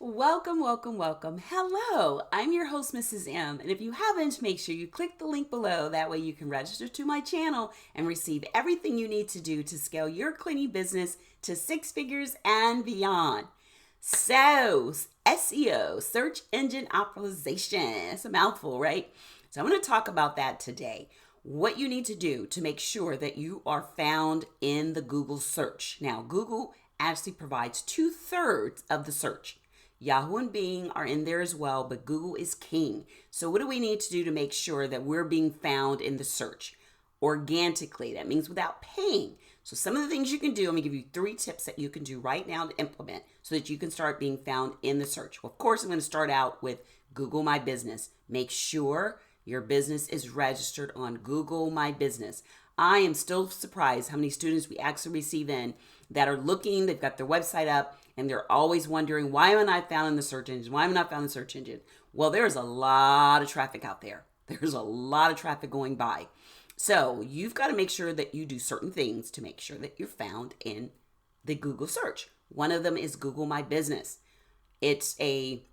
Welcome, welcome, welcome. Hello, I'm your host, Mrs. M. And if you haven't, make sure you click the link below. That way you can register to my channel and receive everything you need to do to scale your cleaning business to six figures and beyond. So, SEO, search engine optimization. It's a mouthful, right? So I'm going to talk about that today. What you need to do to make sure that you are found in the Google search. Now, Google actually provides 2/3 of the search. Yahoo and Bing are in there as well, but Google is king. So what do we need to do to make sure that we're being found in the search organically? That means without paying. So some of the things you can do, I'm gonna give you 3 tips that you can do right now to implement so that you can start being found in the search. Well, of course, I'm gonna start out with Google My Business. Make sure your business is registered on Google My Business. I am still surprised how many students we actually receive in that are looking, they've got their website up, and they're always wondering, why am I not found in the search engine? Why am I not found in the search engine? Well, there's a lot of traffic out there. There's a lot of traffic going by. So you've got to make sure that you do certain things to make sure that you're found in the Google search. One of them is Google My Business. It's a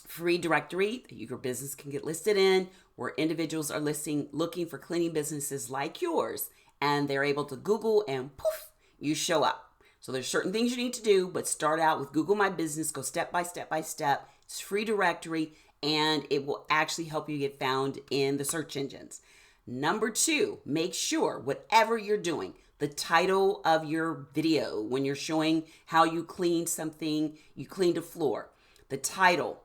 free directory that your business can get listed in, where individuals are looking for cleaning businesses like yours, and they're able to Google and poof, you show up. So there's certain things you need to do, but start out with Google My Business, go step by step by step. It's free directory, and it will actually help you get found in the search engines. Number 2, make sure whatever you're doing, the title of your video, when you're showing how you cleaned something, you cleaned a floor, the title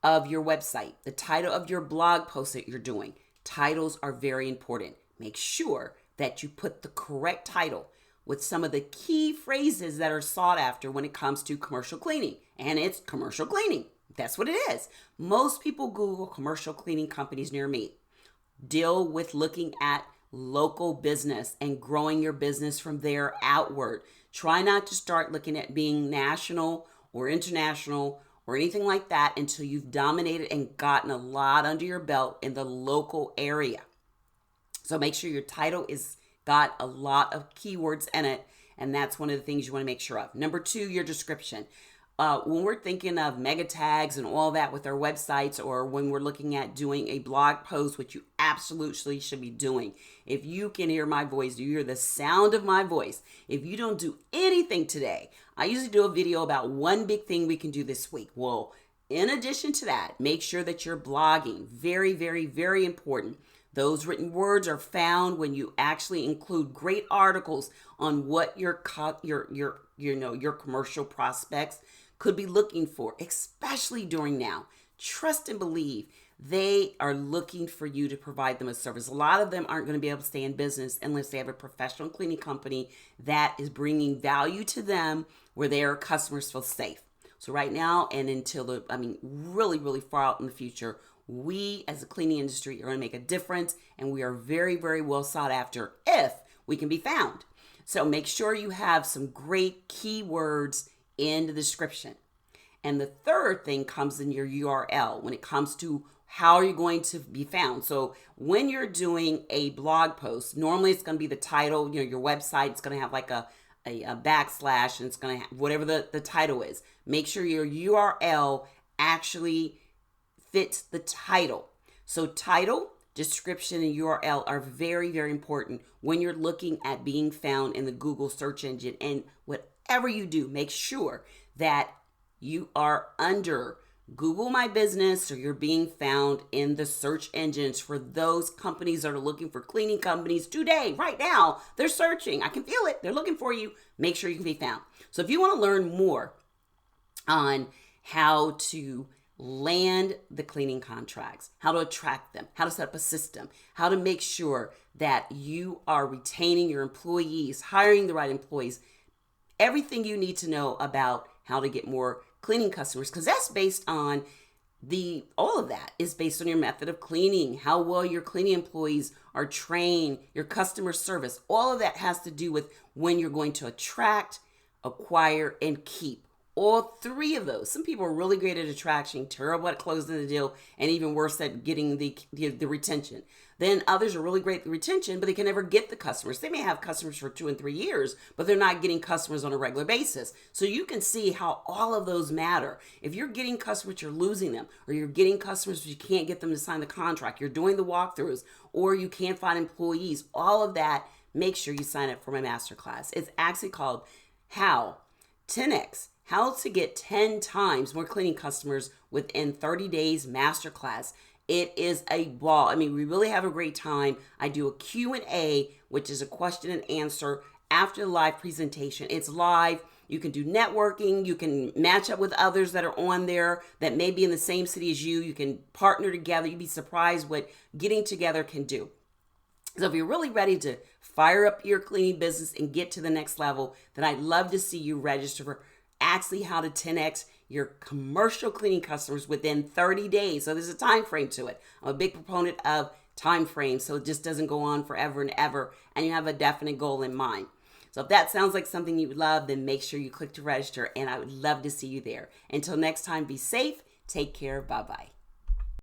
of your website, the title of your blog post that you're doing. Titles are very important. Make sure that you put the correct title with some of the key phrases that are sought after when it comes to commercial cleaning. And it's commercial cleaning. That's what it is. Most people Google commercial cleaning companies near me. Deal with looking at local business and growing your business from there outward. Try not to start looking at being national or international or anything like that until you've dominated and gotten a lot under your belt in the local area. So make sure your title is got a lot of keywords in it, and that's one of the things you want to make sure of. Number 2, your description. When we're thinking of mega tags and all that with our websites, or when we're looking at doing a blog post, which you absolutely should be doing. If you can hear my voice, you hear the sound of my voice. If you don't do anything today, I usually do a video about one big thing we can do this week. Well, in addition to that, make sure that you're blogging. Very, very, very important. Those written words are found when you actually include great articles on what your commercial prospects could be looking for, especially during now. Trust and believe they are looking for you to provide them a service. A lot of them aren't going to be able to stay in business unless they have a professional cleaning company that is bringing value to them where their customers feel safe. So right now and until really, really far out in the future, we as a cleaning industry are going to make a difference, and we are very, very well sought after if we can be found. So make sure you have some great keywords in the description. And the third thing comes in your URL when it comes to how you're going to be found. So when you're doing a blog post, normally it's going to be the title, your website, it's going to have like a backslash, and it's going to have whatever the title is. Make sure your URL actually fits the title. So title, description, and URL are very, very important when you're looking at being found in the Google search engine. And whatever you do, make sure that you are under Google My Business, or you're being found in the search engines for those companies that are looking for cleaning companies today, right now. They're searching. I can feel it. They're looking for you. Make sure you can be found. So if you want to learn more on how to land the cleaning contracts, how to attract them, how to set up a system, how to make sure that you are retaining your employees, hiring the right employees, everything you need to know about how to get more cleaning customers, because that's based on all of that is based on your method of cleaning, how well your cleaning employees are trained, your customer service. All of that has to do with when you're going to attract, acquire, and keep all three of those. Some people are really great at attraction, terrible at closing the deal, and even worse at getting the retention. Then others are really great at the retention, but they can never get the customers. They may have customers for 2 and 3 years, but they're not getting customers on a regular basis. So you can see how all of those matter. If you're getting customers, you're losing them, or you're getting customers, but you can't get them to sign the contract, you're doing the walkthroughs, or you can't find employees, all of that, make sure you sign up for my masterclass. It's actually called How 10X, How to Get 10 Times More Cleaning Customers Within 30 Days Masterclass. It is a ball. I mean, we really have a great time. I do a Q&A, which is a question and answer after the live presentation. It's live. You can do networking. You can match up with others that are on there that may be in the same city as you. You can partner together. You'd be surprised what getting together can do. So if you're really ready to fire up your cleaning business and get to the next level, then I'd love to see you register for actually how to 10X your commercial cleaning customers within 30 days. So there's a time frame to it. I'm a big proponent of time frames, so it just doesn't go on forever and ever, and you have a definite goal in mind. So if that sounds like something you would love, then make sure you click to register, and I would love to see you there. Until next time, be safe, take care, bye-bye.